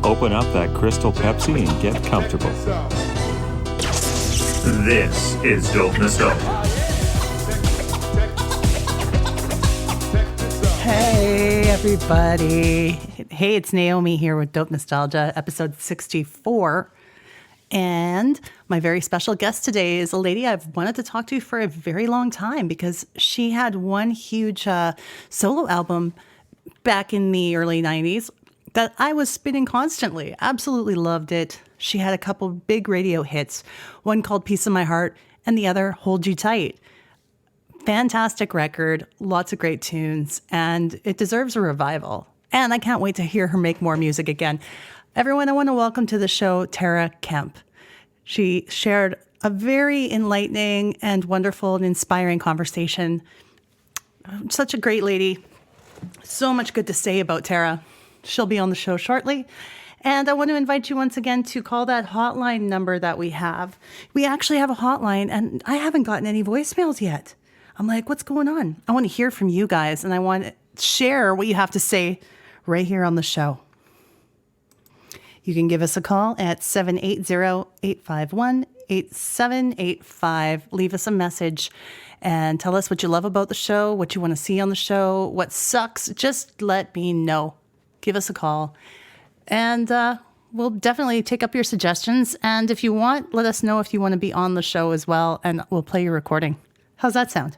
open up that Crystal Pepsi and get comfortable. This is Dope Nostalgia. Hey, everybody. Hey, it's Naomi here with Dope Nostalgia, episode 64. And my very special guest today is a lady I've wanted to talk to for a very long time because she had one huge solo album back in the early 90s that I was spinning constantly. Absolutely loved it. She had a couple big radio hits, one called Piece of My Heart and the other Hold You Tight. Fantastic record, lots of great tunes, and it deserves a revival. And I can't wait to hear her make more music again. Everyone, I want to welcome to the show Tara Kemp. She shared a very enlightening and wonderful and inspiring conversation. Such a great lady. So much good to say about Tara. She'll be on the show shortly. And I want to invite you once again to call that hotline number that we have. We actually have a hotline, and I haven't gotten any voicemails yet. I'm like, what's going on? I want to hear from you guys, and I want to share what you have to say right here on the show. You can give us a call at 780-851-8785. Leave us a message and tell us what you love about the show, what you want to see on the show, what sucks. Just let me know. Give us a call. And we'll definitely take up your suggestions. And if you want, let us know if you want to be on the show as well, and we'll play your recording. How's that sound?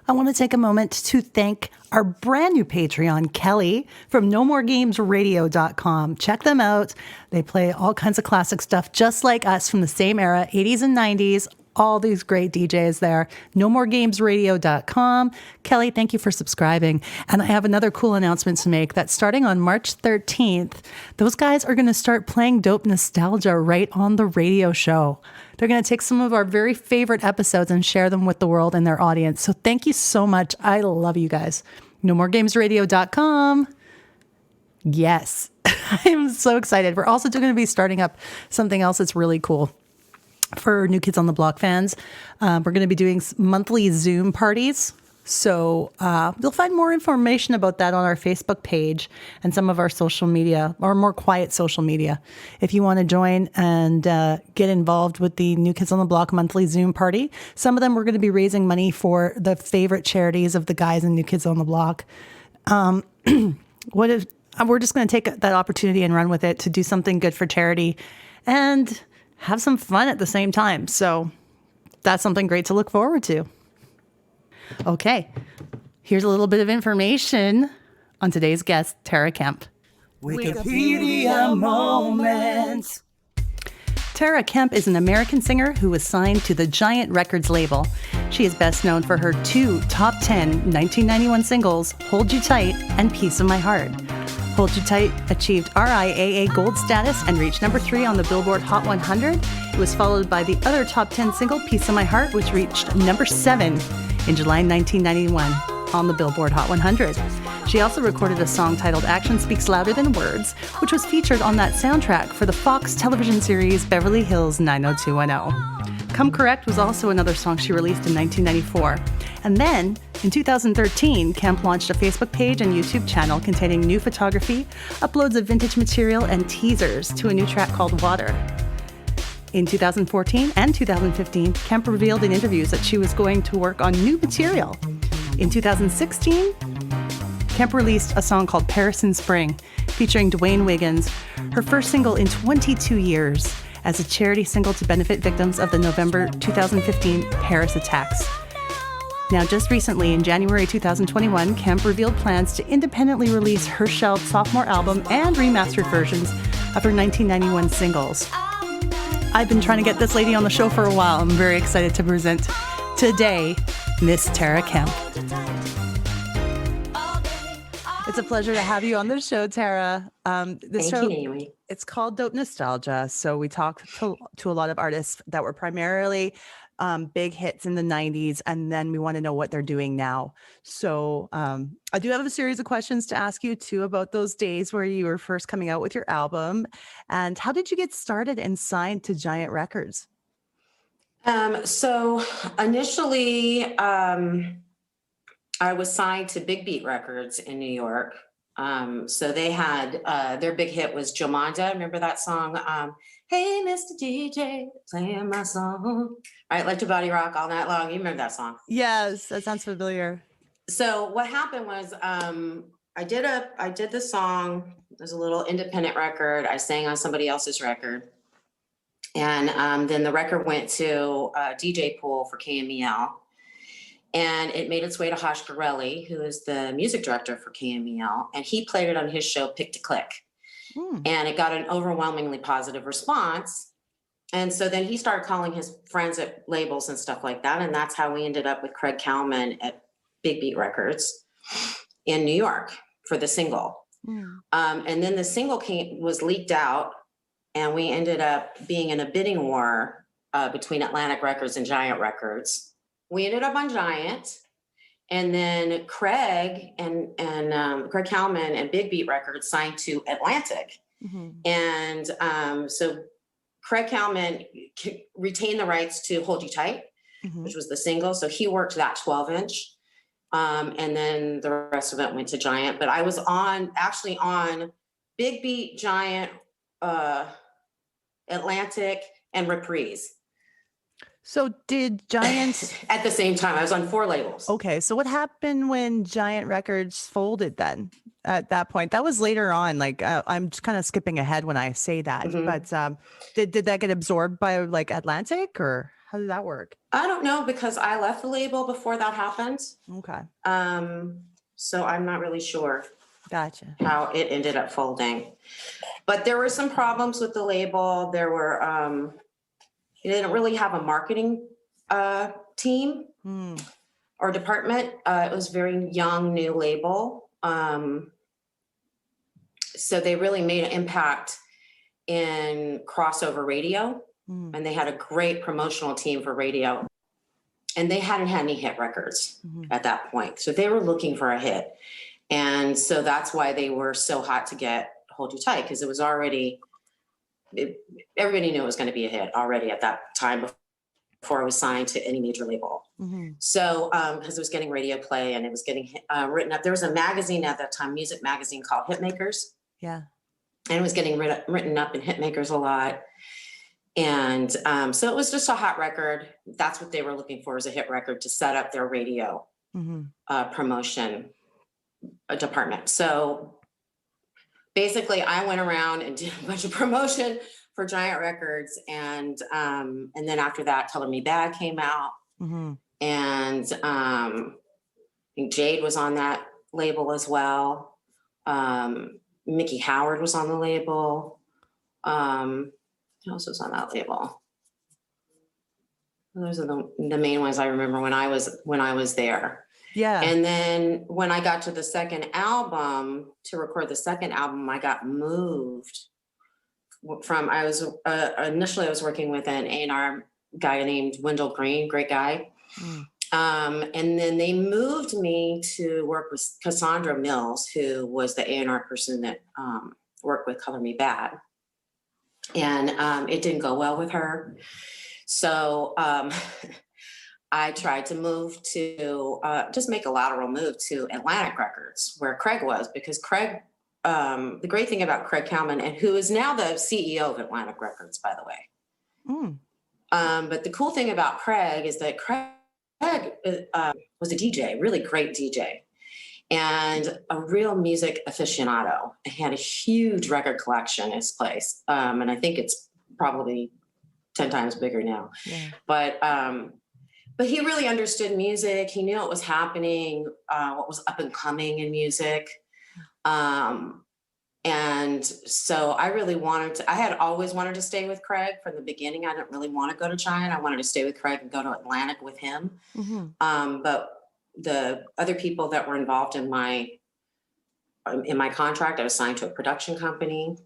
I want to take a moment to thank our brand new Patreon, Kelly, from NoMoreGamesRadio.com. Check them out. They play all kinds of classic stuff just like us from the same era, 80s and 90s. All these great DJs there. NoMoreGamesRadio.com. Kelly, thank you for subscribing. And I have another cool announcement to make that starting on March 13th, those guys are going to start playing Dope Nostalgia right on the radio show. They're going to take some of our very favorite episodes and share them with the world and their audience. So thank you so much. I love you guys. NoMoreGamesRadio.com. Yes, I'm so excited. We're also going to be starting up something else that's really cool for New Kids on the Block fans. We're going to be doing monthly Zoom parties. So you'll find more information about that on our Facebook page and some of our social media, or more quiet social media. If you want to join and get involved with the New Kids on the Block monthly Zoom party, some of them we're going to be raising money for the favorite charities of the guys in New Kids on the Block. We're just going to take that opportunity and run with it to do something good for charity and have some fun at the same time. So that's something great to look forward to. Okay, here's a little bit of information on today's guest, Tara Kemp. Wikipedia moment. Tara Kemp is an American singer who was signed to the Giant Records label. She is best known for her two top 10 1991 singles, Hold You Tight and Piece of My Heart. Hold You Tight achieved RIAA Gold status and reached number 3 on the Billboard Hot 100. It was followed by the other top 10 single, Piece of My Heart, which reached number 7 in July 1991 on the Billboard Hot 100. She also recorded a song titled Action Speaks Louder Than Words, which was featured on that soundtrack for the Fox television series Beverly Hills 90210. Come Correct was also another song she released in 1994. And then, in 2013, Kemp launched a Facebook page and YouTube channel containing new photography, uploads of vintage material, and teasers to a new track called Water. In 2014 and 2015, Kemp revealed in interviews that she was going to work on new material. In 2016, Kemp released a song called Paris in Spring, featuring Dwayne Wiggins, her first single in 22 years, as a charity single to benefit victims of the November 2015 Paris attacks. Now, just recently, in January 2021, Kemp revealed plans to independently release her shelved sophomore album and remastered versions of her 1991 singles. I've been trying to get this lady on the show for a while. I'm very excited to present today Miss Tara Kemp. It's a pleasure to have you on the show, Tara. Thank you, Naomi. It's called Dope Nostalgia. So we talk to a lot of artists that were primarily big hits in the 90s, and then we want to know what they're doing now. So I do have a series of questions to ask you too about those days where you were first coming out with your album, and how did you get started and signed to Giant Records? So initially, I was signed to Big Beat Records in New York. So they had their big hit was Jomanda. Remember that song? Hey, Mr. DJ, playing my song. Right, Let Your Body Rock all night long. You remember that song? Yes, that sounds familiar. So what happened was I did the song. It was a little independent record. I sang on somebody else's record. And then the record went to DJ Pool for KMEL. And it made its way to Hosh Gorelli, who is the music director for KMEL. And he played it on his show, Pick to Click. And it got an overwhelmingly positive response. And so then he started calling his friends at labels and stuff like that. And that's how we ended up with Craig Kalman at Big Beat Records in New York for the single. And then the single was leaked out, and we ended up being in a bidding war between Atlantic Records and Giant Records. We ended up on Giant, and then Craig and Craig Kalman and Big Beat Records signed to Atlantic. And so Craig Kalman retained the rights to Hold You Tight, which was the single. So he worked that 12-inch. And then the rest of it went to Giant. But I was actually on Big Beat, Giant, Atlantic, and Reprise. So did Giant... At the same time, I was on 4 labels. Okay, so what happened when Giant Records folded then at that point? That was later on. Like, I'm just kind of skipping ahead when I say that. But did that get absorbed by like Atlantic, or how did that work? I don't know, because I left the label before that happened. Okay. So I'm not really sure. Gotcha. How it ended up folding. But there were some problems with the label. There were... They didn't really have a marketing team or department. It was a very young, new label. So they really made an impact in crossover radio. And they had a great promotional team for radio. And they hadn't had any hit records at that point. So they were looking for a hit. And so that's why they were so hot to get Hold You Tight, because it was already... everybody knew it was going to be a hit already at that time before it was signed to any major label. So, because it was getting radio play and it was getting written up. There was a magazine at that time, music magazine called Hitmakers. Yeah. And it was getting written up in Hitmakers a lot. And so it was just a hot record. That's what they were looking for, as a hit record to set up their radio promotion department. So basically, I went around and did a bunch of promotion for Giant Records, and then after that, Color Me Bad came out, and I think Jade was on that label as well. Mickey Howard was on the label. Who else was on that label? Those are the main ones I remember when I was there. Yeah. And then when I got to the second album, to record the second album, I got moved from, initially I was working with an A&R guy named Wendell Green, great guy. And then they moved me to work with Cassandra Mills, who was the A&R person that worked with Color Me Bad. And it didn't go well with her. So I tried to move to, just make a lateral move to Atlantic Records, where Craig was, because Craig, the great thing about Craig Kalman, and who is now the CEO of Atlantic Records, by the way. But the cool thing about Craig is that Craig was a DJ, really great DJ, and a real music aficionado. He had a huge record collection in his place. And I think it's probably 10 times bigger now. Yeah. But he really understood music. He knew what was happening, what was up and coming in music. And so I really I had always wanted to stay with Craig from the beginning. I didn't really want to go to Giant. I wanted to stay with Craig and go to Atlantic with him. But the other people that were involved in my contract, I was signed to a production company.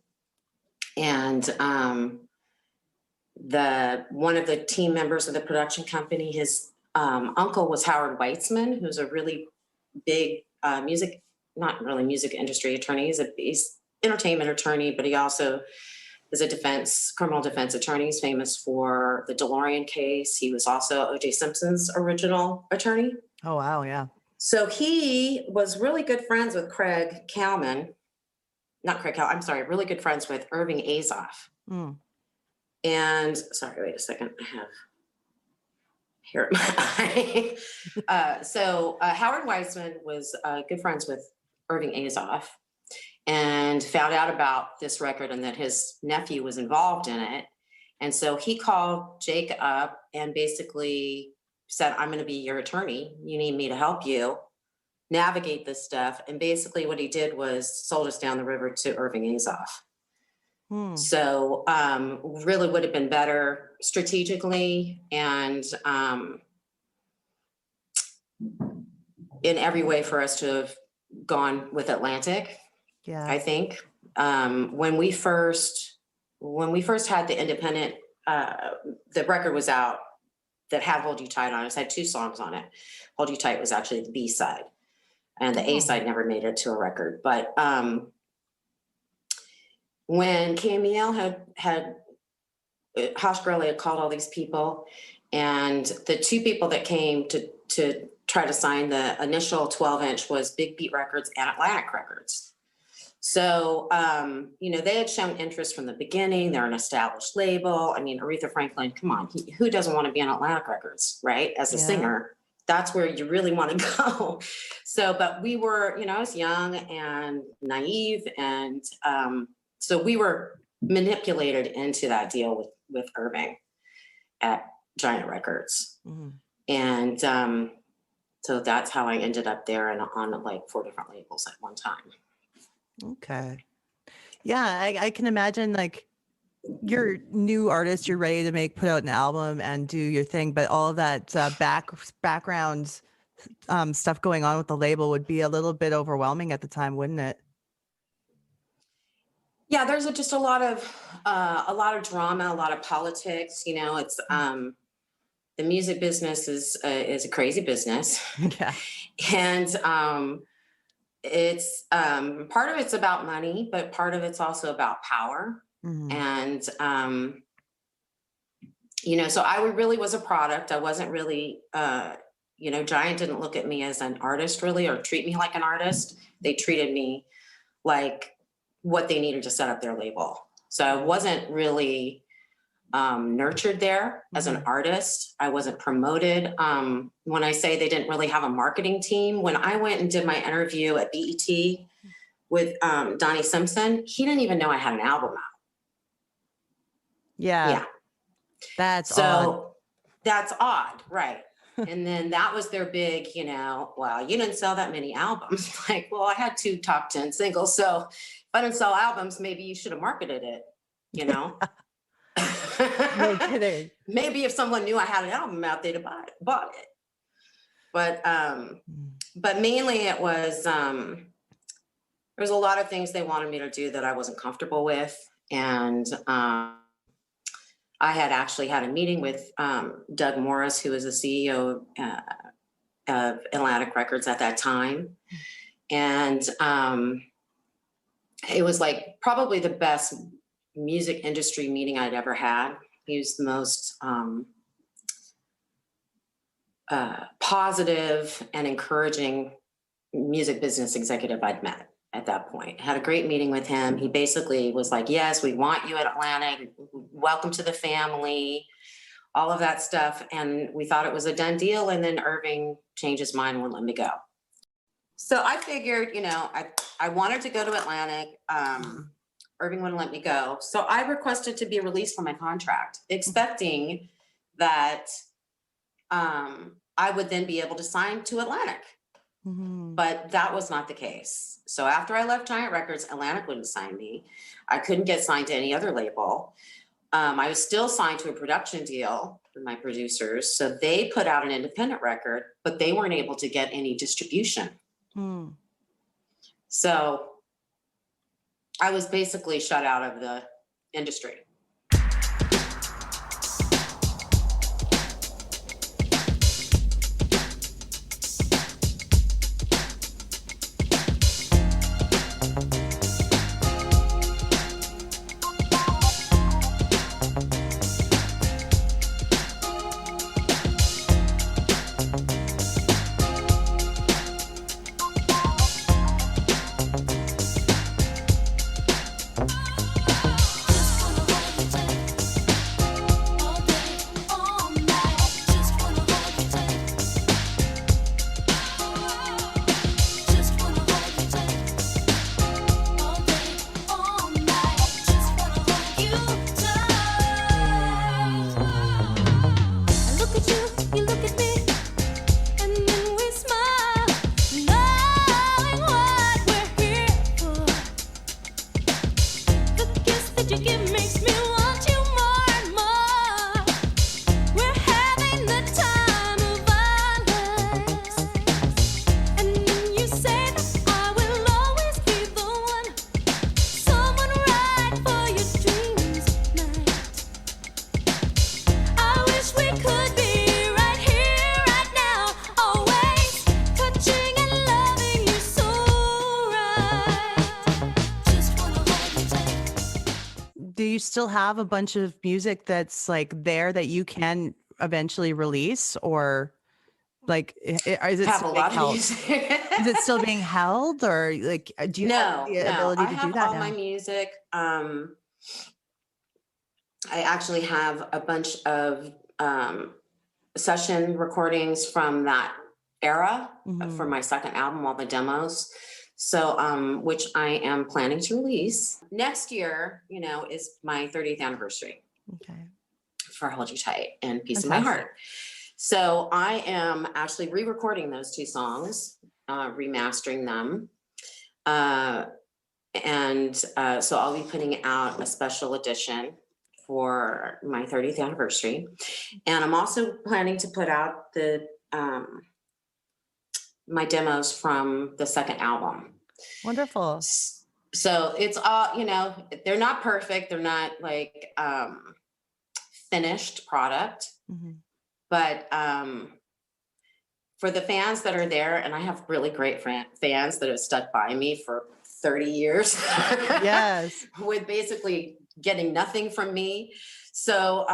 And one of the team members of the production company, his uncle was Howard Weitzman, who's a really big not really music industry attorney. He's entertainment attorney, but he also is a criminal defense attorney. He's famous for the DeLorean case. He was also O.J. Simpson's original attorney. Oh, wow. Yeah. So he was really good friends with I'm sorry, really good friends with Irving Azoff. Mm. And sorry, wait a second. I have here at my eye. Howard Weissman was good friends with Irving Azoff and found out about this record and that his nephew was involved in it. And so he called Jake up and basically said, I'm going to be your attorney. You need me to help you navigate this stuff. And basically what he did was sold us down the river to Irving Azoff. So really would have been better strategically and in every way for us to have gone with Atlantic. Yeah, I think when we first had the independent, the record was out that had Hold You Tight on it. It had 2 songs on it. Hold You Tight was actually the B side, and the A side never made it to a record. But when Camille had Hosh Gurley had called all these people, and the 2 people that came to try to sign the initial 12-inch was Big Beat Records and Atlantic Records. So, they had shown interest from the beginning. They're an established label. I mean, Aretha Franklin, come on, who doesn't want to be on Atlantic Records, right? As a singer, that's where you really want to go. So, but we were, I was young and naive. And so we were manipulated into that deal with Irving at Giant Records. Mm-hmm. And so that's how I ended up there and on like 4 different labels at one time. Okay. Yeah, I can imagine like you're new artist, you're ready to put out an album and do your thing, but all of that background stuff going on with the label would be a little bit overwhelming at the time, wouldn't it? Yeah, there's just a lot of drama, a lot of politics. It's the music business is a crazy business. Yeah, and it's part of it's about money, but part of it's also about power. Mm-hmm. And so I really was a product. I wasn't really Giant didn't look at me as an artist really, or treat me like an artist. They treated me like what they needed to set up their label. So I wasn't really nurtured there as an artist. I wasn't promoted. When I say they didn't really have a marketing team, when I went and did my interview at BET with Donnie Simpson, he didn't even know I had an album out. Yeah. That's odd. That's odd, right? And then that was their big, well, you didn't sell that many albums. Like, well, I had 2 top 10 singles. So if I didn't sell albums, maybe you should have marketed it, No kidding. Maybe if someone knew I had an album out, they'd have bought it. But mainly it was, there was a lot of things they wanted me to do that I wasn't comfortable with. And I had actually had a meeting with Doug Morris, who was the CEO of Atlantic Records at that time. And it was like probably the best music industry meeting I'd ever had. He was the most positive and encouraging music business executive I'd met at that point. Had a great meeting with him. He basically was like, yes, we want you at Atlantic. Welcome to the family, all of that stuff. And we thought it was a done deal. And then Irving changed his mind and wouldn't let me go. So I figured, I wanted to go to Atlantic. Irving wouldn't let me go. So I requested to be released from my contract, expecting that I would then be able to sign to Atlantic. Mm-hmm. But that was not the case. So after I left Giant Records, Atlantic wouldn't sign me. I couldn't get signed to any other label. I was still signed to a production deal with my producers. So they put out an independent record, but they weren't able to get any distribution. Mm. So I was basically shut out of the industry. you give makes me want you more and more. We're having the time of our lives. And when you say that I will always be the one, someone right for your dreams tonight. I wish we could be right here, right now, always touching and loving you so right. Just wanna hold you tight. Do you still have a bunch of music that's like there that you can eventually release, or like is it Have a still being lot of held? music. Is it still being held, or like do you have No, the no. ability I to do have that all now? my music. I actually have a bunch of session recordings from that era for my second album, all the demos. So, which I am planning to release next year, is my 30th anniversary Okay. for Hold You Tight and Piece of My Fantastic. Heart. So I am actually re-recording those two songs, remastering them. So I'll be putting out a special edition for my 30th anniversary. And I'm also planning to put out the my demos from the second album. Wonderful. So it's all, they're not perfect. They're not like finished product, Mhm. but for the fans that are there, and I have really great fans that have stuck by me for 30 years. Yes. With basically getting nothing from me. So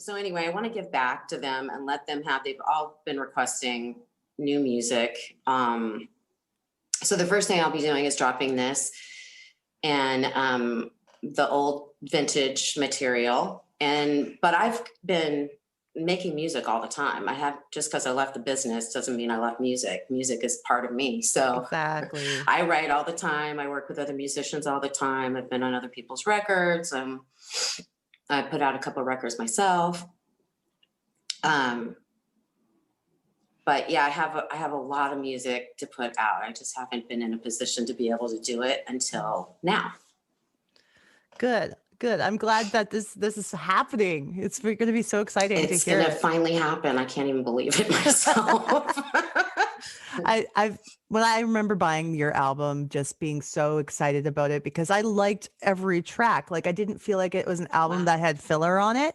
anyway, I want to give back to them and let them they've all been requesting new music. So the first thing I'll be doing is dropping this and the old vintage material. But I've been making music all the time. Just because I left the business doesn't mean I left music. Music is part of me. So Exactly. I write all the time. I work with other musicians all the time. I've been on other people's records. I put out a couple of records myself. But yeah, I have a lot of music to put out. I just haven't been in a position to be able to do it until now. Good. I'm glad that this is happening. It's going to be so exciting It's to hear gonna it. finally happen. I can't even believe it myself. When I remember buying your album, just being so excited about it because I liked every track. Like I didn't feel like it was an album Wow. that had filler on it.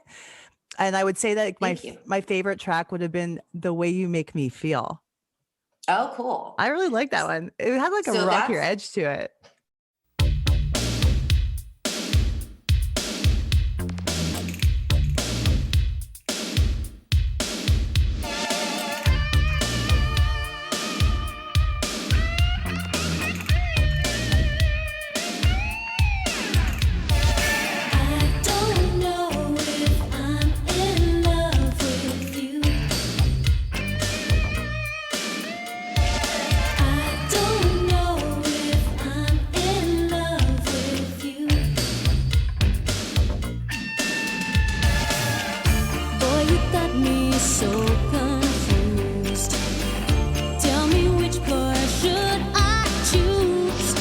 And I would say that like, Thank you. my favorite track would have been The Way You Make Me Feel. Oh, cool. I really like that one. It had like a So rockier that's- edge to it. I don't know if I'm in love with you. I don't know if I'm in love with you. Boy, you got me so confused. Tell me which boy should I choose?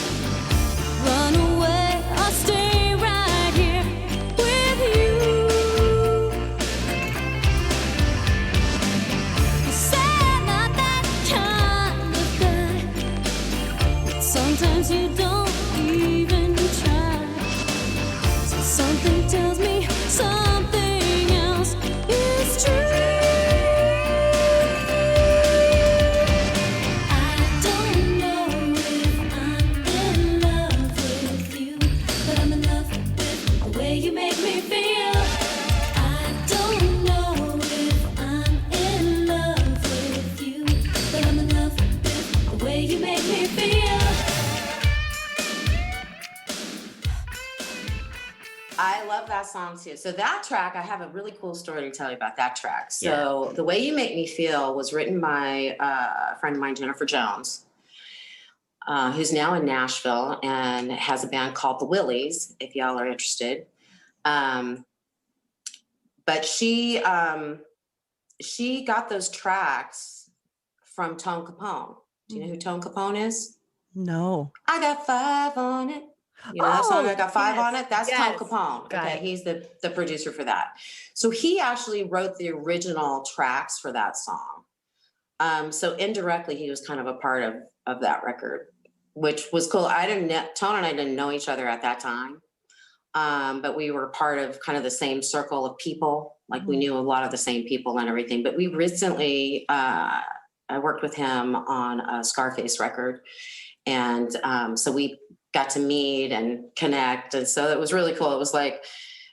Run away or stay right here with you. You say I'm not that kind of guy, but sometimes you don't even try. So something tells me something else is true. I don't know if I'm in love with you, but I'm in love with the way you make me feel. I don't know if I'm in love with you, but I'm in love with the way you make me feel. I love that song too. So that track, I have a really cool story to tell you about that track. So The Way You Make Me Feel was written by a friend of mine, Jennifer Jones, who's now in Nashville and has a band called The Willies, if y'all are interested. But she got those tracks from Tone Capone. Do you know who Tone Capone is? No. I got 5 on it. You know that song, I Got Five on yes, it? That's Tom yes. Capone. Got Okay, it. he's the producer for that. So he actually wrote the original tracks for that song. So indirectly, he was kind of a part of that record, which was cool. Tone and I didn't know each other at that time, but we were part of kind of the same circle of people. Like we knew a lot of the same people and everything. But we recently, I worked with him on a Scarface record, and so we got to meet and connect, and so it was really cool. It was like,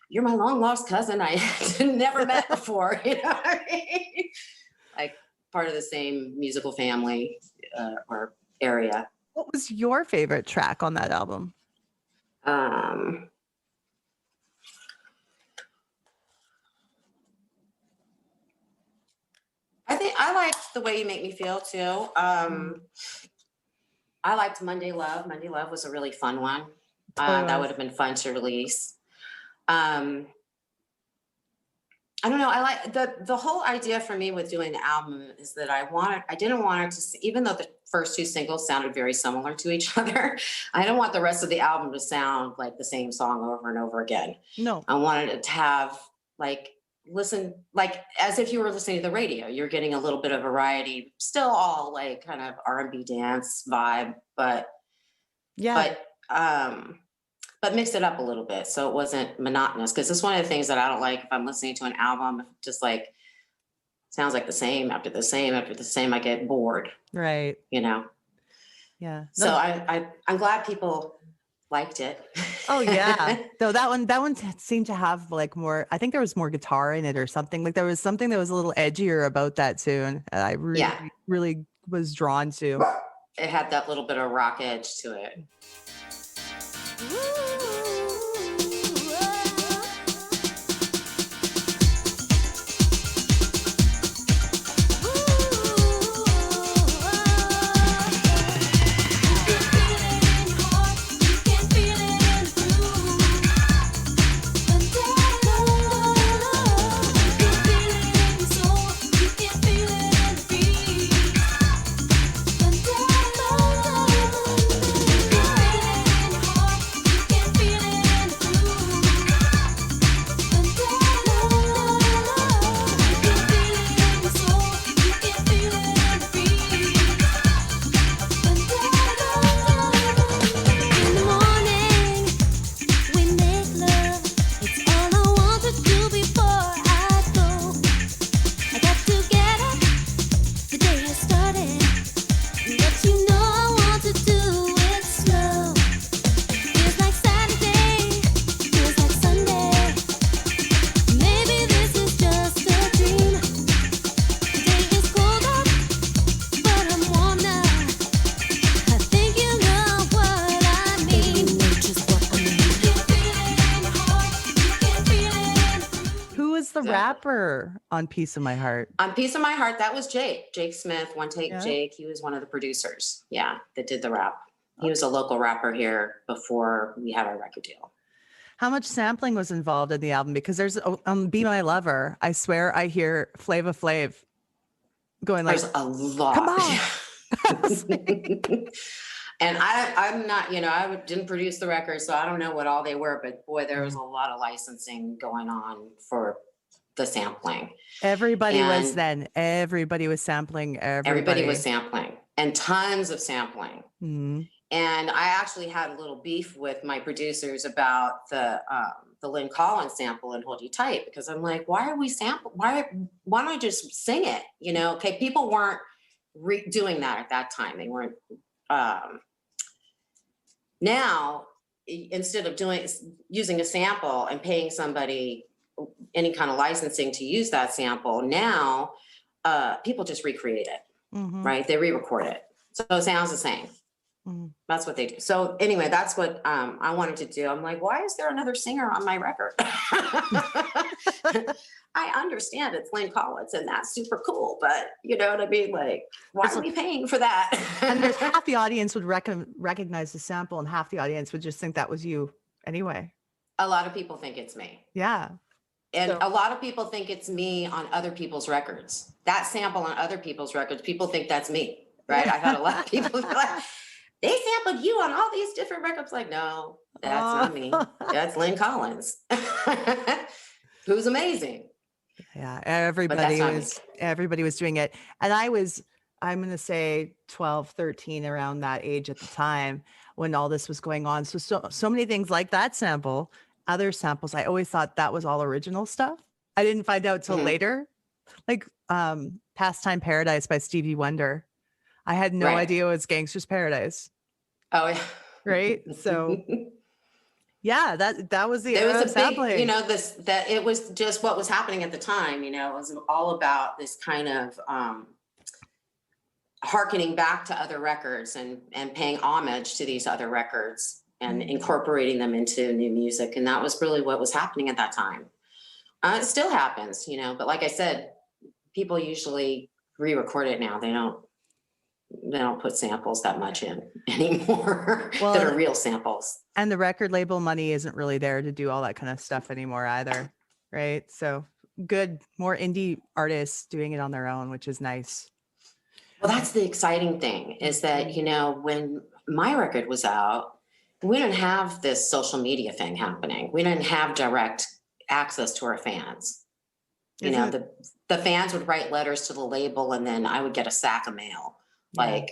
you're my long lost cousin I never met before. You know what I mean? Like part of the same musical family or area. What was your favorite track on that album? Um, I think I liked The Way You Make Me Feel too. I liked Monday Love. Monday Love was a really fun one. That would have been fun to release. I don't know. I like the whole idea for me with doing the album is that I didn't want it to, even though the first two singles sounded very similar to each other, I didn't want the rest of the album to sound like the same song over and over again. No. I wanted it to have listen, like as if you were listening to the radio. You're getting a little bit of variety, still all like kind of R&B dance vibe, but mix it up a little bit so it wasn't monotonous. Because it's one of the things that I don't like if I'm listening to an album, if it just like sounds like the same after the same after the same. I get bored, Right. you know. Yeah. So I'm glad people liked it. Oh yeah. So that one seemed to have like more, I think there was more guitar in it or something. Like there was something that was a little edgier about that tune. I really was drawn to. It had that little bit of rock edge to it. Rapper on Piece of My Heart? On Piece of My Heart, that was Jake Smith, One Take Jake. He was one of the producers, that did the rap. He was a local rapper here before we had our record deal. How much sampling was involved in the album? Because there's Be My Lover, I swear I hear Flava Flav going like, there's a lot. Come on. And I'm not, I didn't produce the record, so I don't know what all they were, but boy, there was a lot of licensing going on for the sampling. Everybody was sampling. Everybody was sampling and tons of sampling. Mm-hmm. And I actually had a little beef with my producers about the Lynn Collins sample in Hold You Tight, because I'm like, why are we sampling? Why don't I just sing it? Okay, people weren't doing that at that time. They weren't. Now, instead of using a sample and paying somebody any kind of licensing to use that sample, now people just recreate it, right? They re-record it. So it sounds the same. That's what they do. So anyway, that's what I wanted to do. I'm like, why is there another singer on my record? I understand it's Lynn Collins and that's super cool, but you know what I mean? Like, why are we paying for that? And there's half the audience would recognize the sample and half the audience would just think that was you anyway. A lot of people think it's me. Yeah. And a lot of people think it's me on other people's records. That sample on other people's records, people think that's me, right? I've had a lot of people they sampled you on all these different records. Like, no, that's not me. That's Lynn Collins, who's amazing. Yeah, But that's not me. everybody was doing it. And I'm going to say 12, 13, around that age at the time when all this was going on. So many things like that sample, other samples, I always thought that was all original stuff. I didn't find out till later. Like Pastime Paradise by Stevie Wonder. I had no Right. idea it was Gangster's Paradise. Oh, yeah. Right? So yeah, that was the There era was of a big, sampling. that it was just what was happening at the time, it was all about this kind of hearkening back to other records and paying homage to these other records and incorporating them into new music. And that was really what was happening at that time. It still happens, but like I said, people usually re-record it now. They don't put samples that much in anymore that are real samples. And the record label money isn't really there to do all that kind of stuff anymore either. Right. So good, more indie artists doing it on their own, which is nice. Well, that's the exciting thing is that, when my record was out, we didn't have this social media thing happening. We didn't have direct access to our fans. The fans would write letters to the label and then I would get a sack of mail like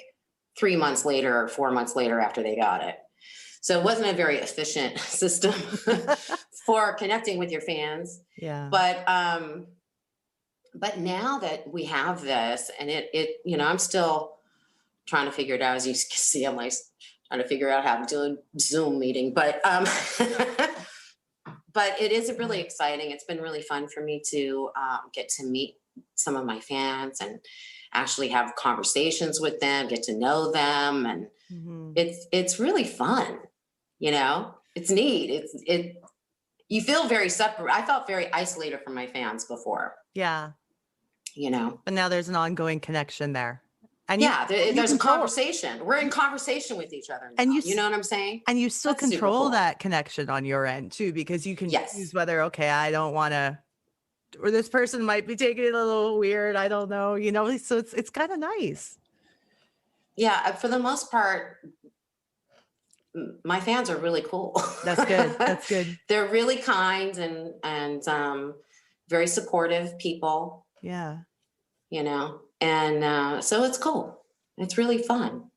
3 months later or 4 months later after they got it. So it wasn't a very efficient system for connecting with your fans. Yeah. But now that we have this and I'm still trying to figure it out. As you can see, I'm like trying to figure out how to do a Zoom meeting, but it is really exciting. It's been really fun for me to get to meet some of my fans and actually have conversations with them, get to know them. And it's really fun. It's neat. You feel very separate. I felt very isolated from my fans before. Yeah. But now there's an ongoing connection there. And there's a conversation. We're in conversation with each other now. And you know what I'm saying? And you still That's super control cool. that connection on your end too, because you can Yes. choose whether, okay, I don't want to, or this person might be taking it a little weird. I don't know, so it's kind of nice. Yeah. For the most part, my fans are really cool. That's good. That's good. They're really kind and very supportive people. Yeah. And so it's cool. It's really fun.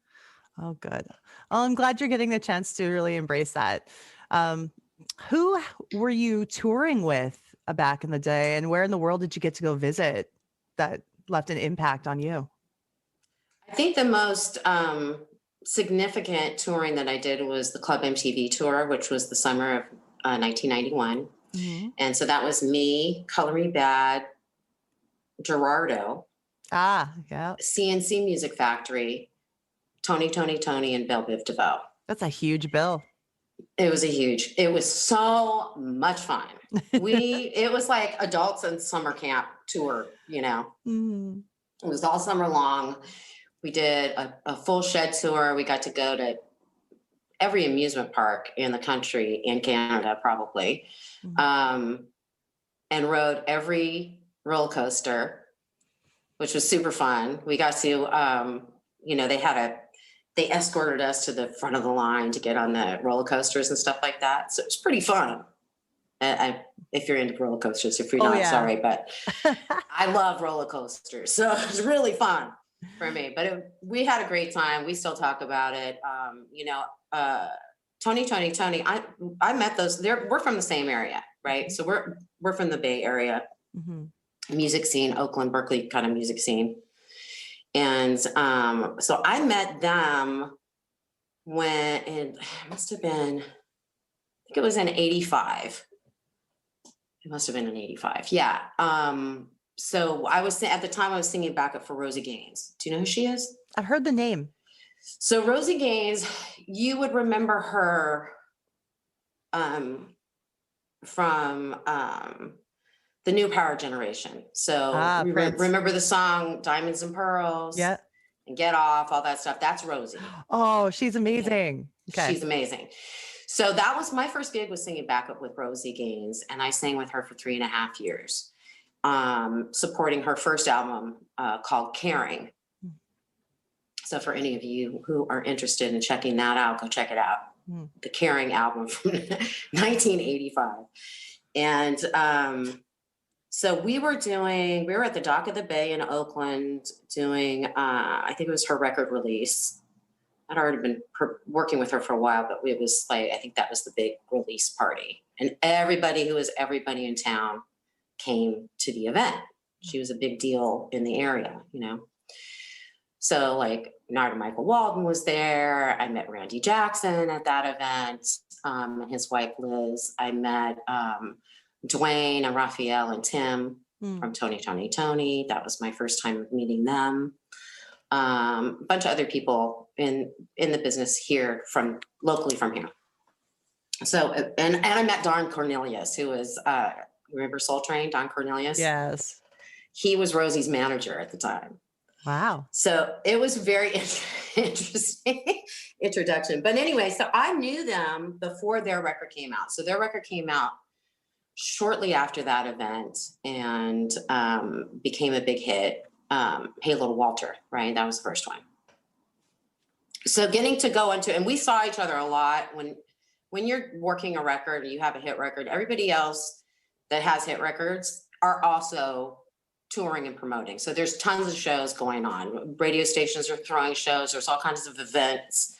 Oh, good. Well, I'm glad you're getting the chance to really embrace that. Who were you touring with back in the day, and where in the world did you get to go visit that left an impact on you? I think the most significant touring that I did was the Club MTV tour, which was the summer of 1991. And so that was me, Color Me Bad, Gerardo, Yeah. CNC Music Factory, Tony, and Belle Biv DeVoe. That's a huge bill. It was so much fun. It was like adults in summer camp tour, It was all summer long. We did a full shed tour. We got to go to every amusement park in the country, in Canada, probably, and rode every roller coaster, which was super fun. We got to, they escorted us to the front of the line to get on the roller coasters and stuff like that. So it's pretty fun. If you're into roller coasters, if you're not, sorry, but I love roller coasters. So it was really fun for me, but we had a great time. We still talk about it. Tony, I met those, we're from the same area, right? So we're from the Bay Area. Music scene, Oakland, Berkeley kind of music scene. And so I met them when it must have been, I think it was in 85. It must have been in 85. Yeah. So at the time I was singing backup for Rosie Gaines. Do you know who she is? I've heard the name. So Rosie Gaines, you would remember her from the New Power Generation. So remember the song Diamonds and Pearls? Yeah. And Get Off, all that stuff. That's Rosie. Oh, she's amazing. Okay. She's amazing. So that was my first gig, was singing backup with Rosie Gaines. And I sang with her for 3.5 years, supporting her first album called Caring. So for any of you who are interested in checking that out, go check it out. The Caring album from 1985. And so we were at the Dock of the Bay in Oakland doing, I think it was her record release. I'd already been working with her for a while, but it was like, I think that was the big release party. And everybody who was everybody in town came to the event. She was a big deal in the area, you know? So like Narda Michael Walden was there. I met Randy Jackson at that event, and his wife Liz. I met Dwayne and Raphael and Tim from Tony. That was my first time meeting them. A bunch of other people in the business here locally from here. So, and I met Don Cornelius, who was, remember Soul Train, Don Cornelius? Yes. He was Rosie's manager at the time. Wow. So it was very interesting introduction. But anyway, so I knew them before their record came out. So their record came out shortly after that event and became a big hit. Hey Little Walter, right? That was the first one. So getting to go into, and we saw each other a lot when you're working a record and you have a hit record, everybody else that has hit records are also touring and promoting. So there's tons of shows going on. Radio stations are throwing shows. There's all kinds of events.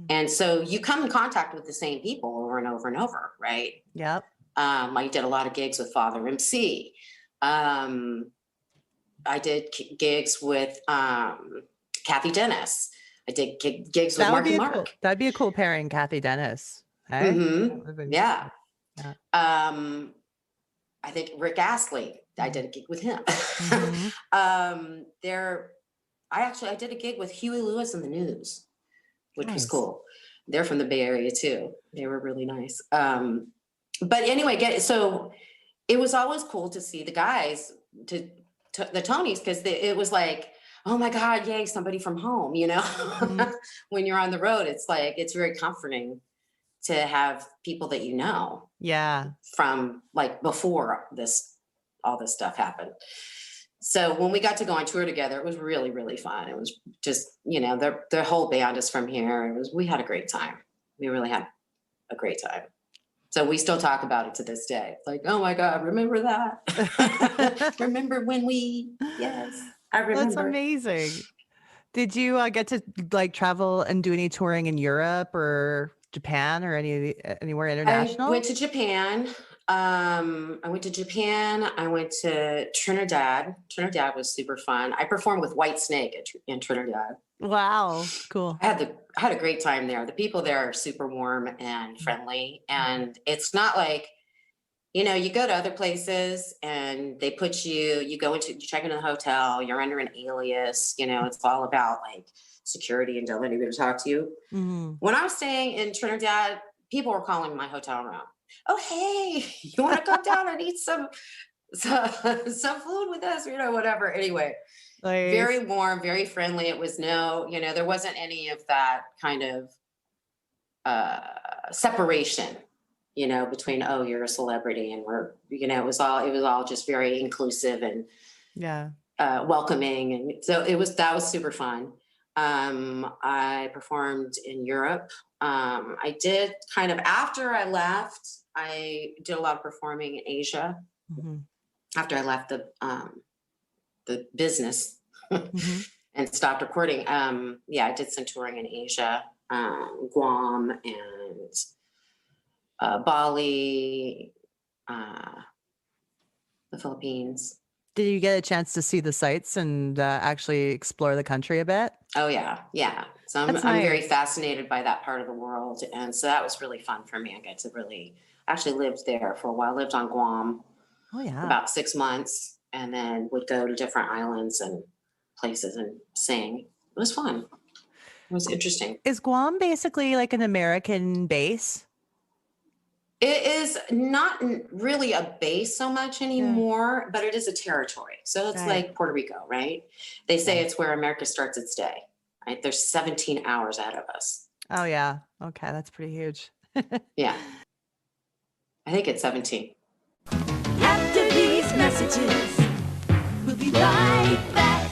And so you come in contact with the same people over and over and over, right? Yep. I did a lot of gigs with Father MC. I did gigs with Kathy Dennis. I did gigs with Marky Mark. That'd be a cool pairing, Kathy Dennis. Hey? Yeah. I think Rick Astley, I did a gig with him. I did a gig with Huey Lewis and the News, which was cool. They're from the Bay Area too. They were really nice. But anyway, so it was always cool to see the guys, to the Tonys, because it was like, oh my God, yay, somebody from home, you know? When you're on the road, it's like, it's very comforting to have people that you know. Yeah. From like before all this stuff happened. So when we got to go on tour together, it was really, really fun. It was just, you know, the whole band is from here. We had a great time. We really had a great time. So we still talk about it to this day. Like, oh my God, remember that? Remember when yes, I remember. That's amazing. Did you get to like travel and do any touring in Europe or Japan or anywhere international? I went to Japan. I went to Trinidad. Trinidad was super fun. I performed with Whitesnake in Trinidad. Wow, cool. I had a great time there. The people there are super warm and friendly. And it's not like, you know, you go to other places and they you check into the hotel, you're under an alias, you know, it's all about like security and don't let anybody talk to you. When I was staying in Trinidad, people were calling my hotel room. Oh, hey, you want to come down and eat some food with us, you know, whatever. Anyway, nice. Very warm, very friendly. It was there wasn't any of that kind of separation, you know, between, oh, you're a celebrity and we're, you know, it was all just very inclusive and welcoming. And so that was super fun. I performed in Europe. I did kind of, after I left, I did a lot of performing in Asia. After I left the business and stopped recording. I did some touring in Asia, Guam and Bali, the Philippines. Did you get a chance to see the sights and actually explore the country a bit? Oh yeah. So I'm very fascinated by that part of the world. And so that was really fun for me. I got to actually lived there for a while, lived on Guam about 6 months, and then would go to different islands and places and sing. It was fun. It was interesting. Is Guam basically like an American base? It is not really a base so much anymore, but it is a territory. So it's like Puerto Rico, right? They say it's where America starts its day. Right? There's 17 hours ahead of us. Oh, yeah. Okay. That's pretty huge. Yeah. I think it's 17. After these messages, we'll be right back.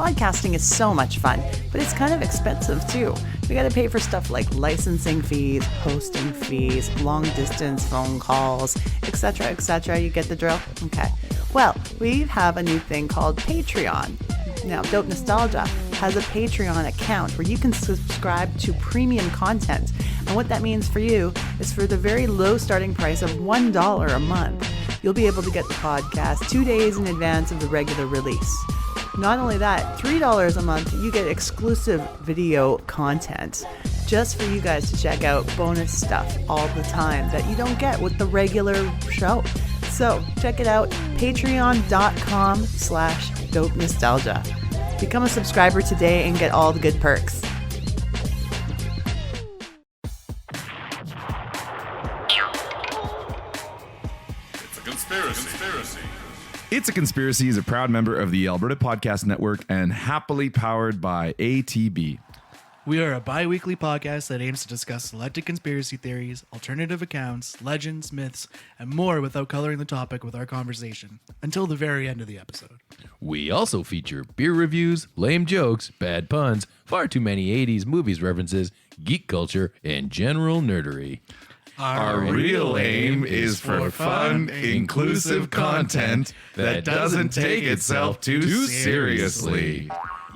podcasting is so much fun, but it's kind of expensive too. We got to pay for stuff like licensing fees, hosting fees, long distance phone calls, etc., etc. You get the drill? Okay. Well, we have a new thing called Patreon. Now, Dope Nostalgia has a Patreon account where you can subscribe to premium content. And what that means for you is for the very low starting price of $1 a month, you'll be able to get the podcast 2 days in advance of the regular release. Not only that, $3 a month, you get exclusive video content just for you guys to check out bonus stuff all the time that you don't get with the regular show. So check it out, patreon.com/dope nostalgia. Become a subscriber today and get all the good perks. It's a Conspiracy is a proud member of the Alberta Podcast Network and happily powered by ATB. We are a bi-weekly podcast that aims to discuss selected conspiracy theories, alternative accounts, legends, myths, and more without coloring the topic with our conversation, until the very end of the episode. We also feature beer reviews, lame jokes, bad puns, far too many 80s movies references, geek culture, and general nerdery. Our real aim is for fun, inclusive content that doesn't take itself too seriously.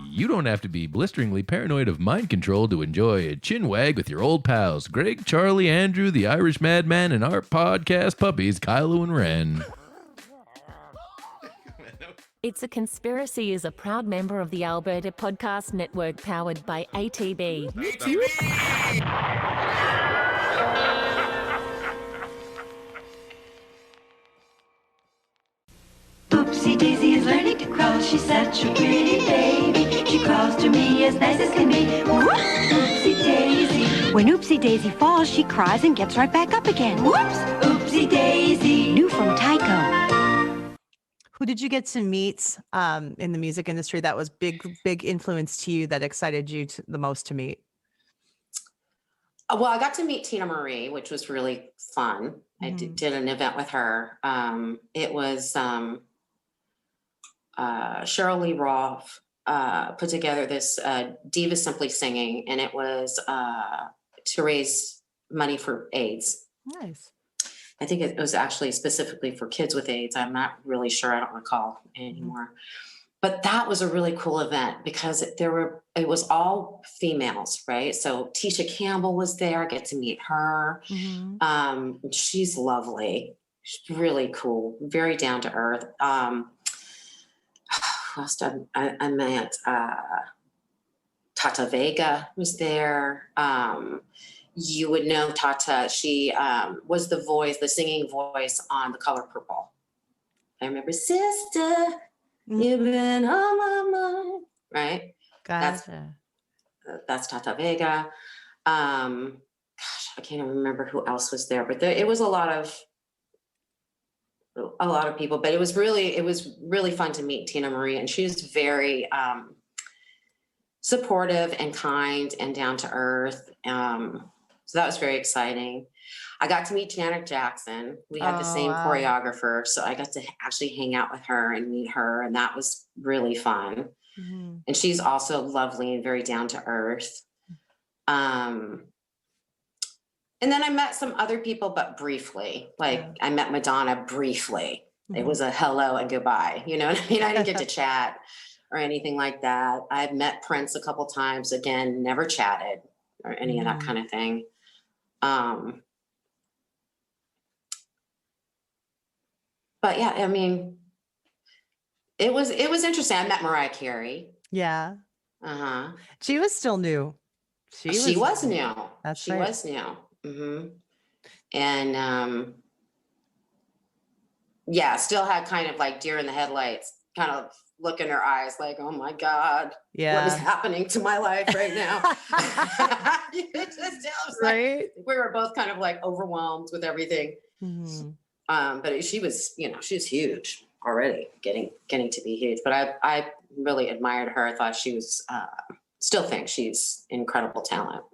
You don't have to be blisteringly paranoid of mind control to enjoy a chin wag with your old pals, Greg, Charlie, Andrew, the Irish Madman, and our podcast puppies, Kylo and Ren. It's a Conspiracy is a proud member of the Alberta Podcast Network powered by ATB. Oopsie Daisy is learning to crawl. She's such a pretty baby. She crawls to me as nice as can be. Whoops, Oopsie Daisy. When Oopsie Daisy falls, she cries and gets right back up again. Whoops, Oopsie Daisy. New from Tyco. Who did you get to meet in the music industry that was big influence to you, that excited you the most to meet? Well, I got to meet Tina Marie, which was really fun. I did an event with her. It was Cheryl Lee Roth put together this Diva Simply Singing, and it was to raise money for AIDS. Nice. I think it was actually specifically for kids with AIDS. I'm not really sure. I don't recall anymore. But that was a really cool event because it was all females, right? So Tisha Campbell was there. I get to meet her. She's lovely. She's really cool, very down to earth. Who else did I met? Tata Vega was there. You would know Tata. She was the singing voice on The Color Purple. I remember, sister, you've been on my mind, right? Gotcha. That's Tata Vega. Gosh, I can't even remember who else was there, but it was a lot of people. But it was really fun to meet Tina Marie, and she was very supportive and kind and down to earth. So that was very exciting. I got to meet Janet Jackson. We had the same choreographer, so I got to actually hang out with her and meet her, and that was really fun. And she's also lovely and very down to earth. And then I met some other people, but briefly. I met Madonna briefly. It was a hello and goodbye. You know what I mean? I didn't get to chat or anything like that. I've met Prince a couple times. Again, never chatted or any of that kind of thing. But yeah, I mean, it was interesting. I met Mariah Carey. Yeah. She was still new. She was new. That's right. She was new. And yeah, still had kind of like deer in the headlights, kind of look in her eyes like, oh my God, what is happening to my life right now? Right. We were both kind of like overwhelmed with everything. But she was huge already, getting to be huge. But I really admired her. I thought she was, still think she's incredible talent,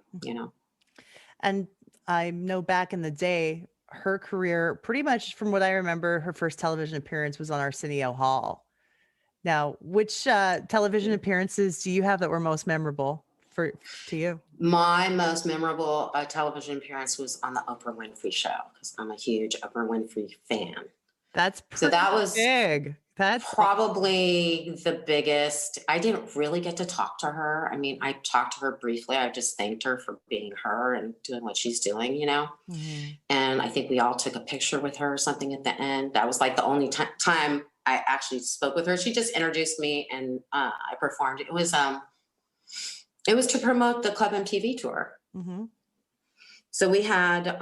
And I know back in the day, her career, pretty much from what I remember, her first television appearance was on Arsenio Hall. Now, which television appearances do you have that were most memorable to you? My most memorable television appearance was on the Oprah Winfrey Show because I'm a huge Oprah Winfrey fan. That's So that was big. That's probably the biggest. I didn't really get to talk to her. I mean, I talked to her briefly. I just thanked her for being her and doing what she's doing, you know? Mhm. And I think we all took a picture with her or something at the end. That was like the only time I actually spoke with her. She just introduced me and I performed. It was to promote the Club MTV tour. Mhm. So we had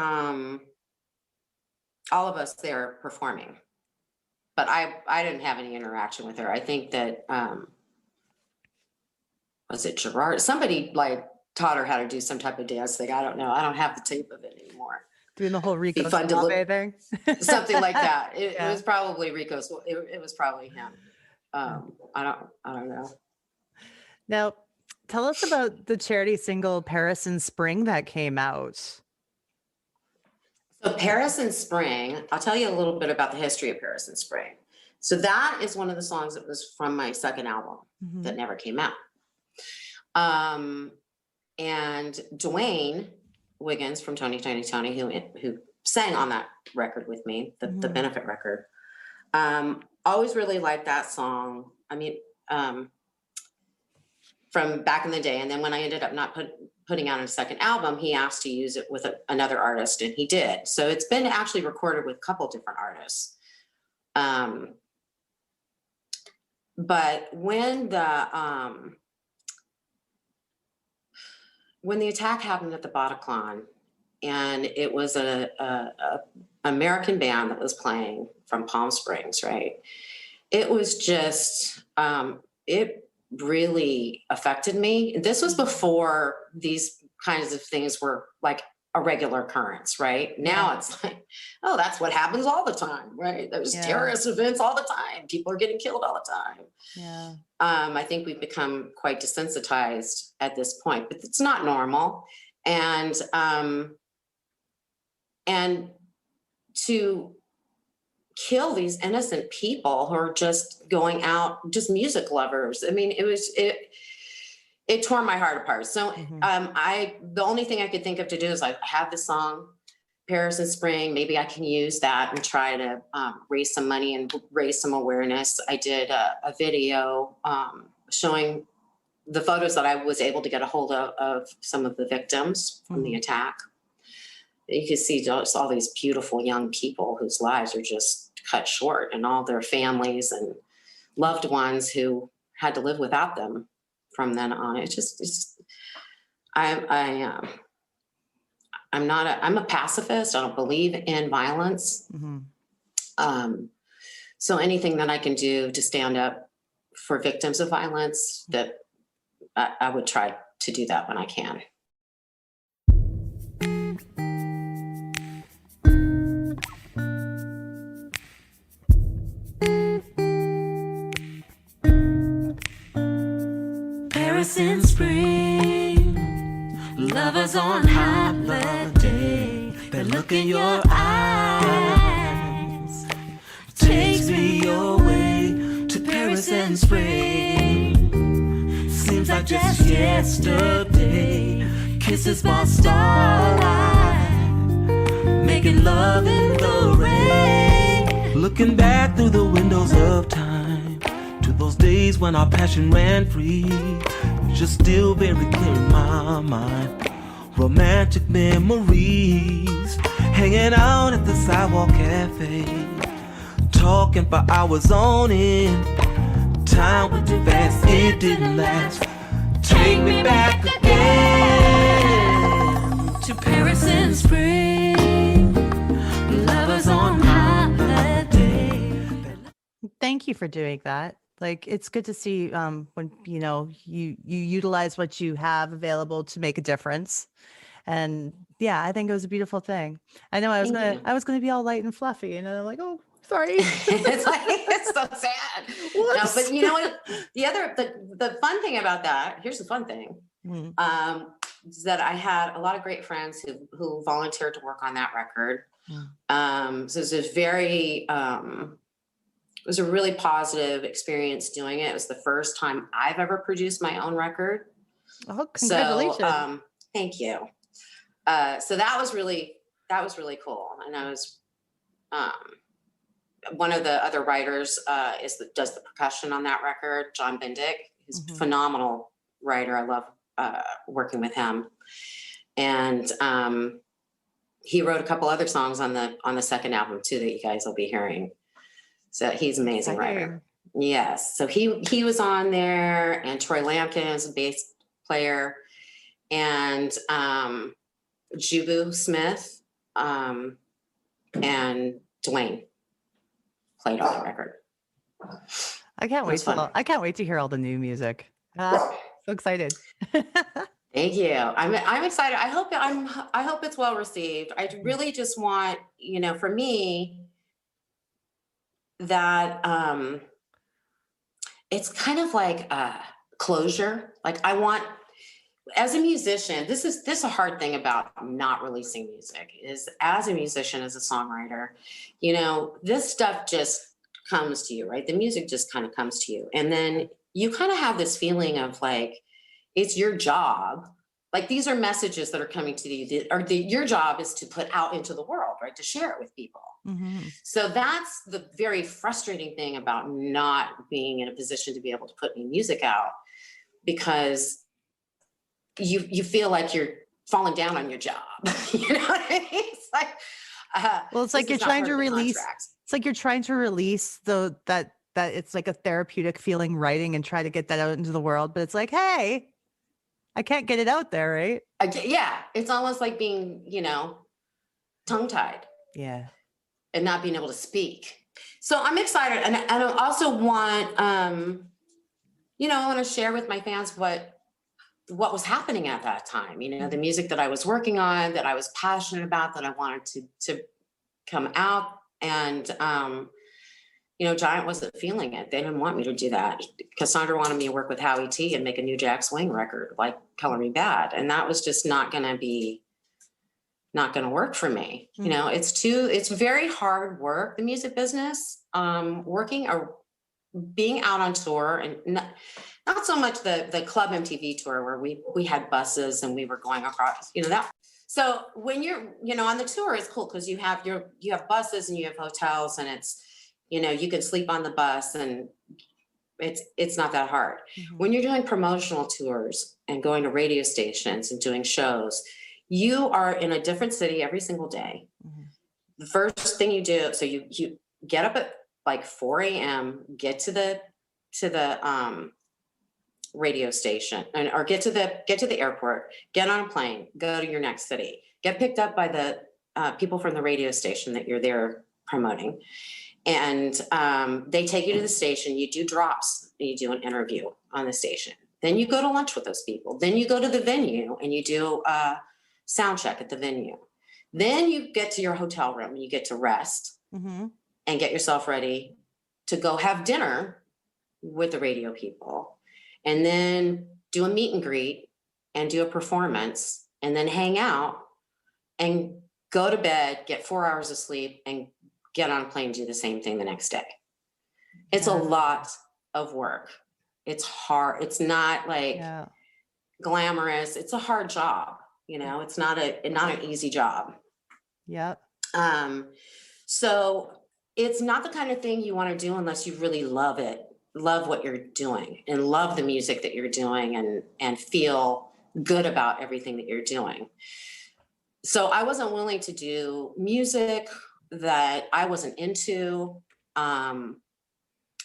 all of us there performing. But I didn't have any interaction with her. I think that was it Gerard? Somebody like taught her how to do some type of dance thing. I don't know. I don't have the tape of it anymore. Doing the whole Rico Be fun to look, Suave thing. something like that. It Yeah. was probably Rico's. It was probably him. I don't know. Now, tell us about the charity single Paris in Spring that came out. So Paris in Spring, I'll tell you a little bit about the history of Paris in Spring. So that is one of the songs that was from my second album that never came out. And Dwayne Wiggins from Tony who sang on that record with me, the benefit record, always really liked that song. I mean, from back in the day. And then when I ended up not putting out a second album, he asked to use it with another artist, and he did. So it's been actually recorded with a couple different artists. But when the attack happened at the Bataclan, and it was a American band that was playing from Palm Springs, right? It was just it really affected me. This was before these kinds of things were like a regular occurrence, right? Now it's like, oh, that's what happens all the time, right? There's terrorist events all the time. People are getting killed all the time. Yeah. I think we've become quite desensitized at this point, but it's not normal. And to kill these innocent people who are just going out, just music lovers. I mean, it tore my heart apart. So the only thing I could think of to do is I have this song, Paris in Spring. Maybe I can use that and try to raise some money and raise some awareness. I did a video showing the photos that I was able to get a hold of some of the victims from the attack. You can see just all these beautiful young people whose lives are just cut short, and all their families and loved ones who had to live without them from then on. I'm a pacifist. I don't believe in violence. So anything that I can do to stand up for victims of violence, that I would try to do that when I can. Paris in spring, lovers on holiday. The look in your eyes takes me away to Paris in spring. Seems like just yesterday, kisses by starlight, making love in the rain. Looking back through the windows of time to those days when our passion ran free, just still very clear in my mind. Romantic memories, hanging out at the sidewalk cafe, talking for hours on end. Time went too fast, it didn't last. Take me back again to Paris in spring, lovers on holiday. Thank you for doing that. Like, it's good to see when you utilize what you have available to make a difference. And yeah, I think it was a beautiful thing. I know I was gonna be all light and fluffy, and I'm like, oh, sorry. It's so sad. No, but you know what? The fun thing about that, here's the fun thing, is that I had a lot of great friends who volunteered to work on that record. So it was very was a really positive experience doing it. It was the first time I've ever produced my own record. Oh, congratulations. So, thank you. So that was really cool. And I was, one of the other writers does the percussion on that record, John Bendick. He's a phenomenal writer. I love working with him. And he wrote a couple other songs on the second album too that you guys will be hearing. So he's an amazing writer. Yes. So he was on there, and Troy Lampkin is a bass player, and Jubu Smith and Dwayne played on the record. I can't wait to hear all the new music. So excited. Thank you. I'm excited. I hope it's well received. I really just want, for me, that it's kind of like closure. Like I want, as a musician, this is a hard thing about not releasing music, is as a musician, as a songwriter, this stuff just comes to you, right? The music just kind of comes to you. And then you kind of have this feeling of like, it's your job. Like these are messages that are coming to you, your job is to put out into the world, right? To share it with people. Mm-hmm. So that's the very frustrating thing about not being in a position to be able to put new music out, because you feel like you're falling down on your job. You know what I mean? It's like, it's like you're trying to release. It's like you're trying to release that it's like a therapeutic feeling writing and try to get that out into the world. But it's like, hey, I can't get it out there, right? Yeah, it's almost like being, tongue-tied. Yeah. And not being able to speak. So I'm excited. And I also want, I want to share with my fans what was happening at that time. The music that I was working on, that I was passionate about, that I wanted to come out. And, Giant wasn't feeling it. They didn't want me to do that. Cassandra wanted me to work with Howie T and make a new Jack Swing record, like Color Me Bad. And that was just not going to work for me. Mm-hmm. It's very hard work, the music business, working or being out on tour, and not so much the Club MTV tour where we had buses and we were going across, that. So when you're, on the tour, it's cool because you have buses and you have hotels, and it's, you can sleep on the bus, and it's not that hard. Mm-hmm. When you're doing promotional tours and going to radio stations and doing shows, you are in a different city every single day. Mm-hmm. The first thing you do, so you get up at like 4 a.m., get to the radio station, or get to the airport, get on a plane, go to your next city, get picked up by the people from the radio station that you're there promoting. And they take you to the station, you do drops, and you do an interview on the station. Then you go to lunch with those people. Then you go to the venue and you do sound check at the venue. Then you get to your hotel room and you get to rest, mm-hmm. and get yourself ready to go have dinner with the radio people, and then do a meet and greet and do a performance, and then hang out and go to bed, get 4 hours of sleep, and get on a plane and do the same thing the next day. It's a lot of work. It's hard. It's not like glamorous. It's a hard job. It's not an easy job. Yep. So it's not the kind of thing you want to do unless you really love it, love what you're doing, and love the music that you're doing, and feel good about everything that you're doing. So I wasn't willing to do music that I wasn't into.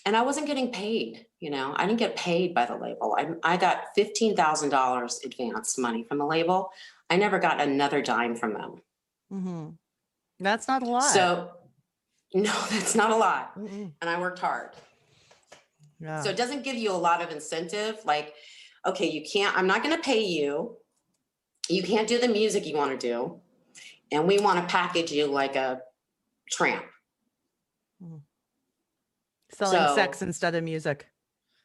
And I wasn't getting paid, I didn't get paid by the label. I got $15,000 advance money from the label. I never got another dime from them. Mm-hmm. That's not a lot. So no, that's not a lot. Mm-mm. And I worked hard. Yeah. So it doesn't give you a lot of incentive. Like, okay, I'm not going to pay you. You can't do the music you want to do. And we want to package you like a tramp. Selling sex instead of music.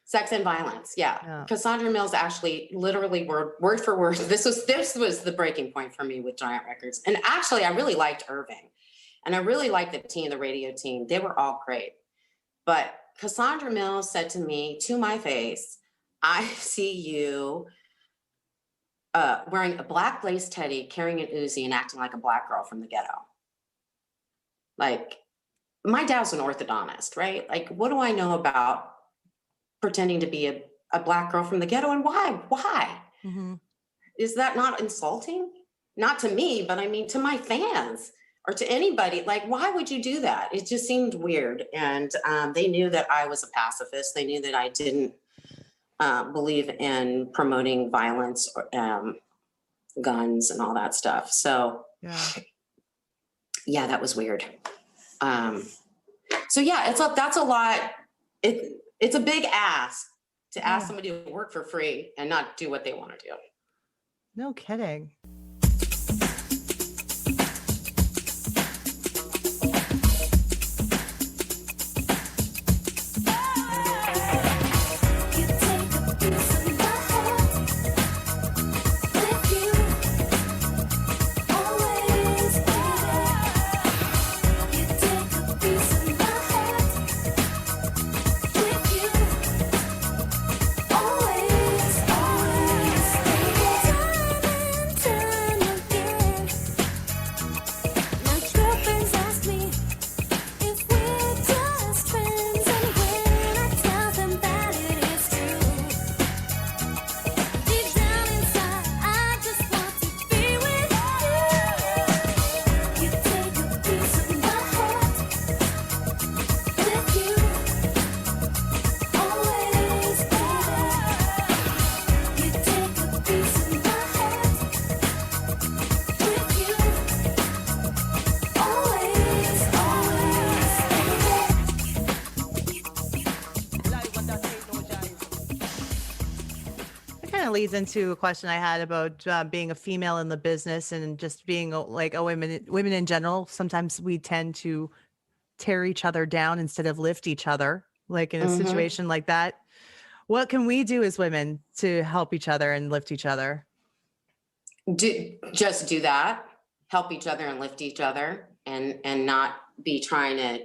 Sex and violence. Yeah. Cassandra Mills actually literally word for word. This was the breaking point for me with Giant Records. And actually I really liked Irving, and I really liked the radio team. They were all great. But Cassandra Mills said to me, to my face, I see you wearing a black lace teddy, carrying an Uzi, and acting like a black girl from the ghetto. Like, my dad's an orthodontist, right? Like, what do I know about pretending to be a black girl from the ghetto, and why? Why? Mm-hmm. Is that not insulting? Not to me, but I mean to my fans or to anybody. Like, why would you do that? It just seemed weird. And they knew that I was a pacifist. They knew that I didn't believe in promoting violence or guns and all that stuff. So yeah, that was weird. So yeah, that's a lot. It's a big ask to ask somebody to work for free and not do what they want to do. No kidding. Leads into a question I had about being a female in the business and just being like women in general. Sometimes we tend to tear each other down instead of lift each other. Like in a situation like that, what can we do as women to help each other and lift each other? Just do that. Help each other and lift each other, and not be trying to,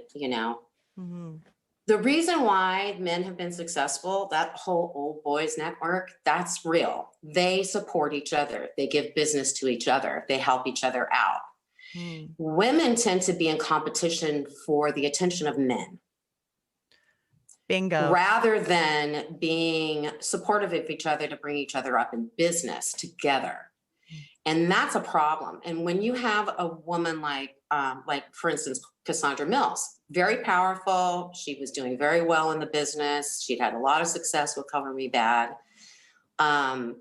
The reason why men have been successful, that whole old boys network, that's real. They support each other. They give business to each other. They help each other out. Women tend to be in competition for the attention of men. Bingo. Rather than being supportive of each other to bring each other up in business together. And that's a problem. And when you have a woman like for instance, Cassandra Mills, very powerful. She was doing very well in the business. She'd had a lot of success with Cover Me Bad. And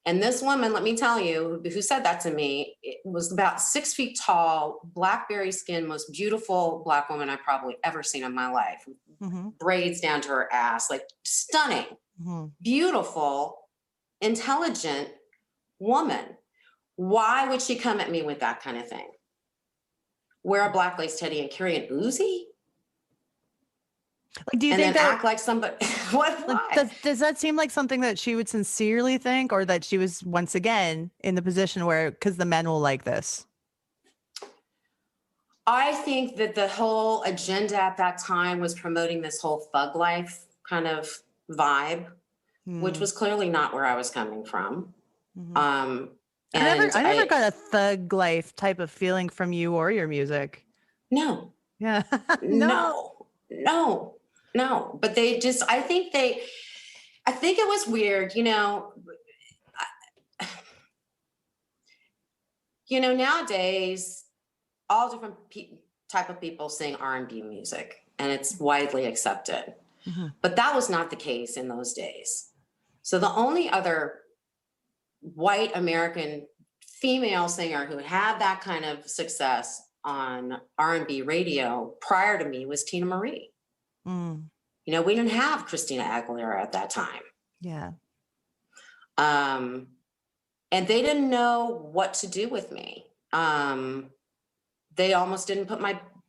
this woman, let me tell you, who said that to me, it was about 6 feet tall, blackberry skin, most beautiful Black woman I've probably ever seen in my life. Braids down to her ass, like stunning, beautiful, intelligent woman. Why would she come at me with that kind of thing? Wear a black lace teddy and carry an Uzi? Like, do you and think then that act like somebody? What? Like, does that seem like something that she would sincerely think, or that she was once again in the position where because the men will like this? I think that the whole agenda at that time was promoting this whole thug life kind of vibe, which was clearly not where I was coming from. I never got a thug life type of feeling from you or your music. No. Yeah. No. But they just, I think it was weird, nowadays, all different type of people sing R&B music, and it's widely accepted. But that was not the case in those days. So the only other white American female singer who had that kind of success on R&B radio prior to me was Tina Marie. We didn't have Christina Aguilera at that time. Yeah. And they didn't know what to do with me. They almost didn't put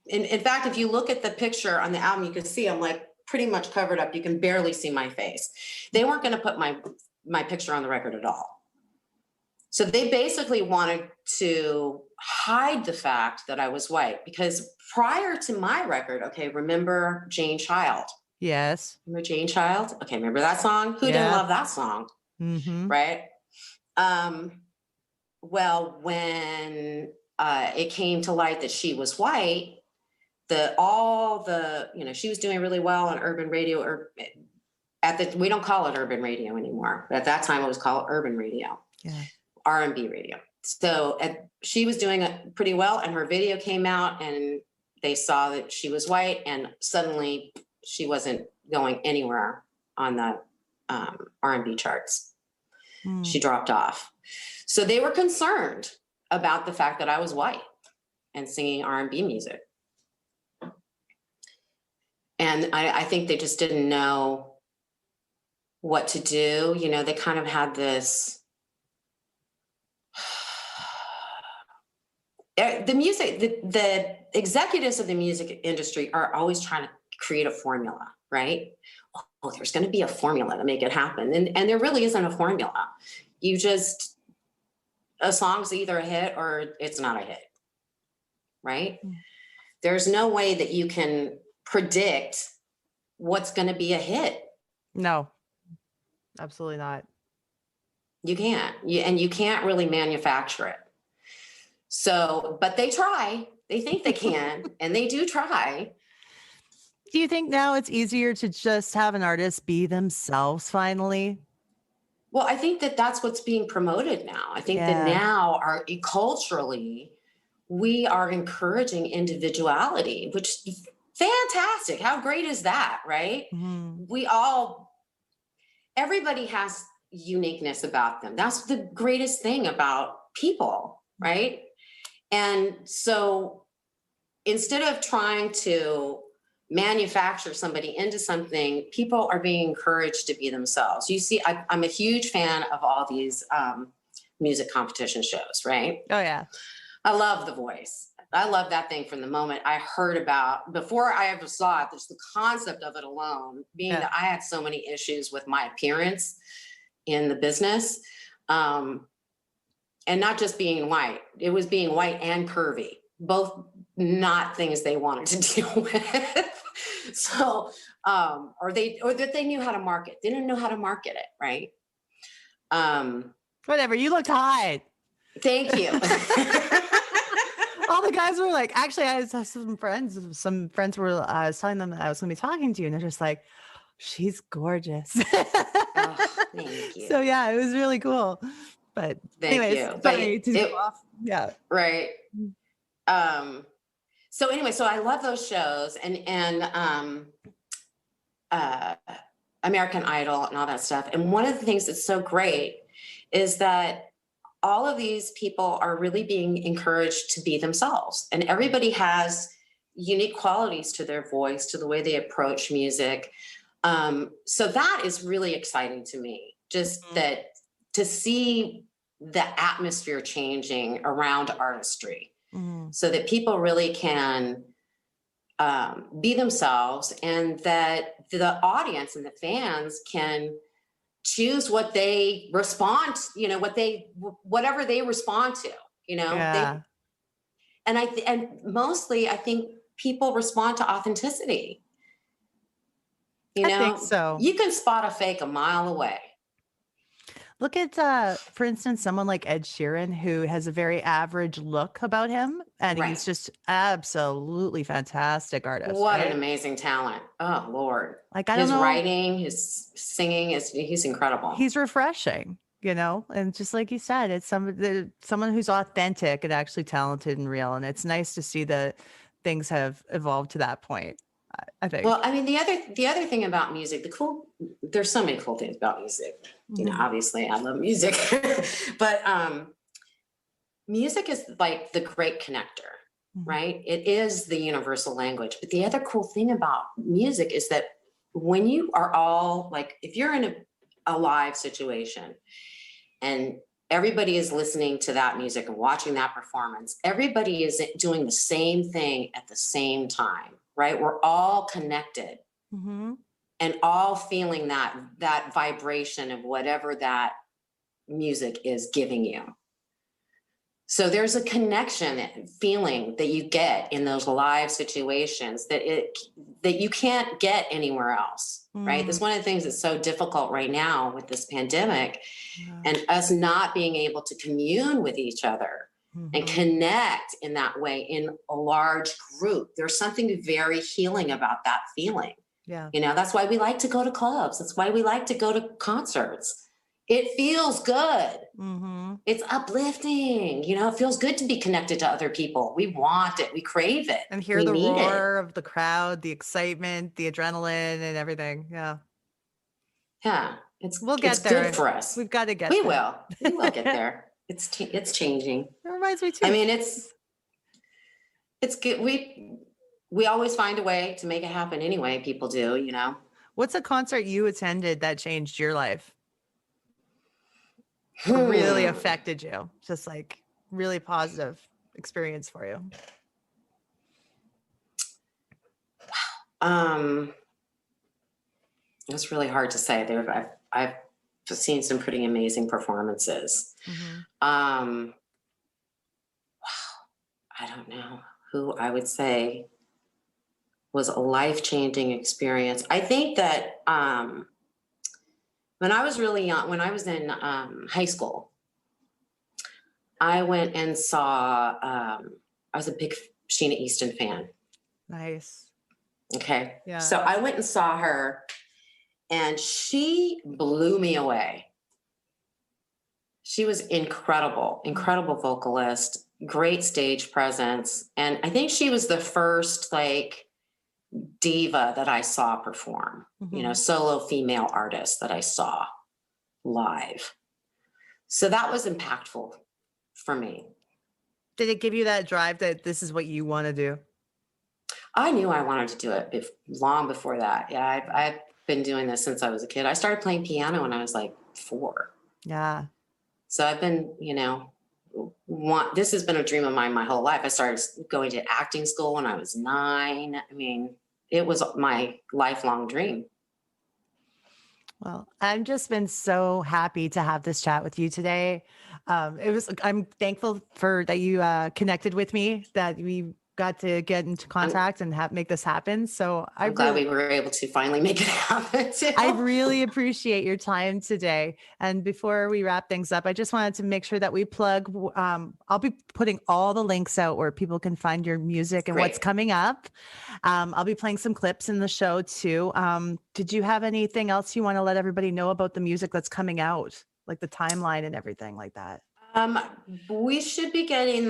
in fact, if you look at the picture on the album, you can see I'm like pretty much covered up. You can barely see my face. They weren't going to put my picture on the record at all. So they basically wanted to hide the fact that I was white, because prior to my record, okay, remember Jane Child? Yes. Remember Jane Child? Okay, remember that song? Who didn't Yeah. love that song? Mm-hmm. Right? Well, when it came to light that she was white, she was doing really well on urban radio, or we don't call it urban radio anymore. But at that time, it was called urban radio. Yeah. R&B radio. So she was doing it pretty well, and her video came out, and they saw that she was white, and suddenly she wasn't going anywhere on the R&B charts. She dropped off. So they were concerned about the fact that I was white and singing R&B music. And I think they just didn't know what to do. You know, they kind of had this, the executives of the music industry are always trying to create a formula, right? Oh, there's going to be a formula to make it happen. And there really isn't a formula. A song's either a hit or it's not a hit, right? There's no way that you can predict what's going to be a hit. No, absolutely not. You can't. And you can't really manufacture it. So, but they try. They think they can, and they do try. Do you think now it's easier to just have an artist be themselves finally? Well, I think that that's what's being promoted now. I think that now culturally, we are encouraging individuality, which is fantastic. How great is that, right? Mm-hmm. Everybody has uniqueness about them. That's the greatest thing about people, right? And so instead of trying to manufacture somebody into something, people are being encouraged to be themselves. You see, I'm a huge fan of all these music competition shows, right? Oh, yeah. I love The Voice. I love that thing from the moment I heard about, before I ever saw it, there's the concept of it alone, being that I had so many issues with my appearance in the business. And not just being white, it was being white and curvy, both not things they wanted to deal with. So, or that they knew how to market. They didn't know how to market it, right? Whatever, you looked hot. Thank you. All the guys were like, actually, I have some friends were, I was telling them that I was going to be talking to you, and they're just like, she's gorgeous. Oh, thank you. So yeah, it was really cool. But anyways, sorry to go off. Yeah. Right. So anyway, so I love those shows and American Idol and all that stuff. And one of the things that's so great is that all of these people are really being encouraged to be themselves. And everybody has unique qualities to their voice, to the way they approach music. So that is really exciting to me, just that to see the atmosphere changing around artistry, so that people really can be themselves, and that the audience and the fans can choose what they respond, whatever they respond to, Yeah. and mostly I think people respond to authenticity. I think so. You can spot a fake a mile away. Look at, for instance, someone like Ed Sheeran, who has a very average look about him, and he's just absolutely fantastic artist. What right? an amazing talent. Oh, Lord. Like, I don't know. His writing, his singing, he's incredible. He's refreshing, and just like you said, it's someone who's authentic and actually talented and real. And it's nice to see that things have evolved to that point, I think. Well, I mean, the other thing about music, there's so many cool things about music. Obviously I love music, but music is like the great connector, right? It is the universal language. But the other cool thing about music is that when you are all like, if you're in a live situation and everybody is listening to that music and watching that performance, everybody is doing the same thing at the same time, right? We're all connected. And all feeling that vibration of whatever that music is giving you, So there's a connection feeling that you get in those live situations that you can't get anywhere else, right? That's one of the things that's so difficult right now with this pandemic and us not being able to commune with each other and connect in that way in a large group. There's something very healing about that feeling. Yeah. You know, that's why we like to go to clubs. That's why we like to go to concerts. It feels good. It's uplifting. You know, it feels good to be connected to other people. We want it. We crave it. And hear we the need roar of the crowd, the excitement, the adrenaline, and everything. Yeah. Yeah. We'll get it's there. good for us. We've got to get We there. will. We will get there. It's changing. It reminds me too. I mean, it's good. We always find a way to make it happen anyway. People do, you know. What's a concert you attended that changed your life? Really affected you? Just like really positive experience for you? It's really hard to say. I've seen some pretty amazing performances. Wow. I don't know who I would say was a life-changing experience. I think that when I was really young, when I was in high school, I went and saw, I was a big Sheena Easton fan. Nice. Okay. Yeah. So I went and saw her and she blew me away. She was incredible vocalist, great stage presence. And I think she was the first like diva that I saw perform, you know, solo female artist that I saw live. So that was impactful for me. Did it give you that drive that this is what you want to do? I knew I wanted to do it long before that. Yeah, I've been doing this since I was a kid. I started playing piano when I was like 4. Yeah. So I've been, you know, this has been a dream of mine my whole life. I started going to acting school when I was 9. I mean, it was my lifelong dream. Well, I've just been so happy to have this chat with you today. I'm thankful for that you connected with me, that we got to get into contact and make this happen. So I'm glad we were able to finally make it happen too. I really appreciate your time today. And before we wrap things up, I just wanted to make sure that we plug, I'll be putting all the links out where people can find your music and what's coming up. I'll be playing some clips in the show too. Did you have anything else you want to let everybody know about the music that's coming out, like the timeline and everything like that? We should be getting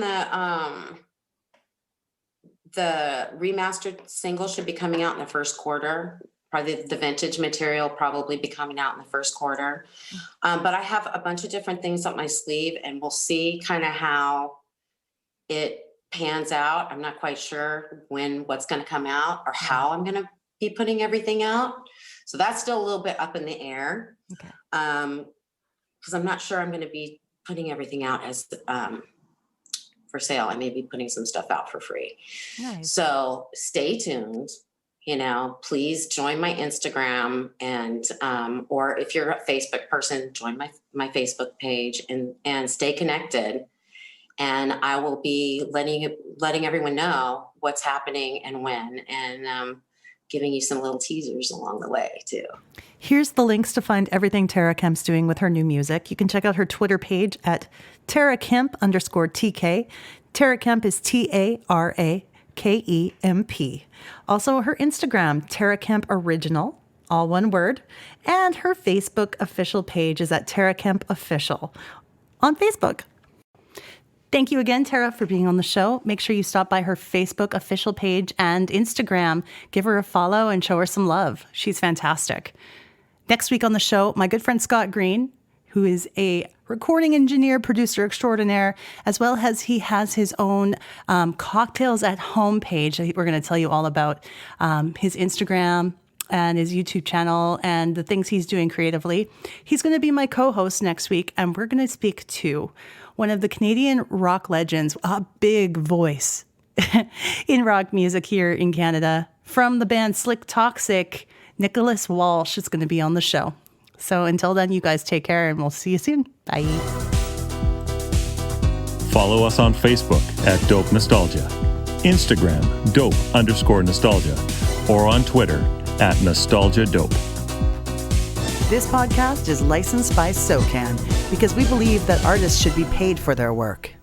the remastered single should be coming out in the first quarter. Probably the vintage material probably be coming out in the first quarter. But I have a bunch of different things up my sleeve and we'll see kind of how it pans out. I'm not quite sure what's going to come out or how I'm going to be putting everything out. So that's still a little bit up in the air. Okay. Because I'm not sure I'm going to be putting everything out as for sale. I may be putting some stuff out for free. Nice. So stay tuned, you know, please join my Instagram and, or if you're a Facebook person, join my Facebook page and stay connected. And I will be letting everyone know what's happening and when, and giving you some little teasers along the way too. Here's the links to find everything Tara Kemp's doing with her new music. You can check out her Twitter page at TaraKemp_TK. Tara Kemp is TARAKEMP. Also her Instagram, Tara Kemp Original, all one word. And her Facebook official page is at Tara Kemp Official on Facebook. Thank you again, Tara, for being on the show. Make sure you stop by her Facebook official page and Instagram. Give her a follow and show her some love. She's fantastic. Next week on the show, my good friend Scott Green, who is a recording engineer, producer extraordinaire, as well as he has his own cocktails at home page that we're going to tell you all about, his Instagram and his YouTube channel and the things he's doing creatively. He's going to be my co-host next week, and we're going to speak to one of the Canadian rock legends, a big voice in rock music here in Canada, from the band Slick Toxic. Nicholas Walsh is going to be on the show. So until then, you guys take care and we'll see you soon. Bye. Follow us on Facebook at Dope Nostalgia, Instagram dope_nostalgia, or on Twitter at Nostalgia Dope. This podcast is licensed by SOCAN because we believe that artists should be paid for their work.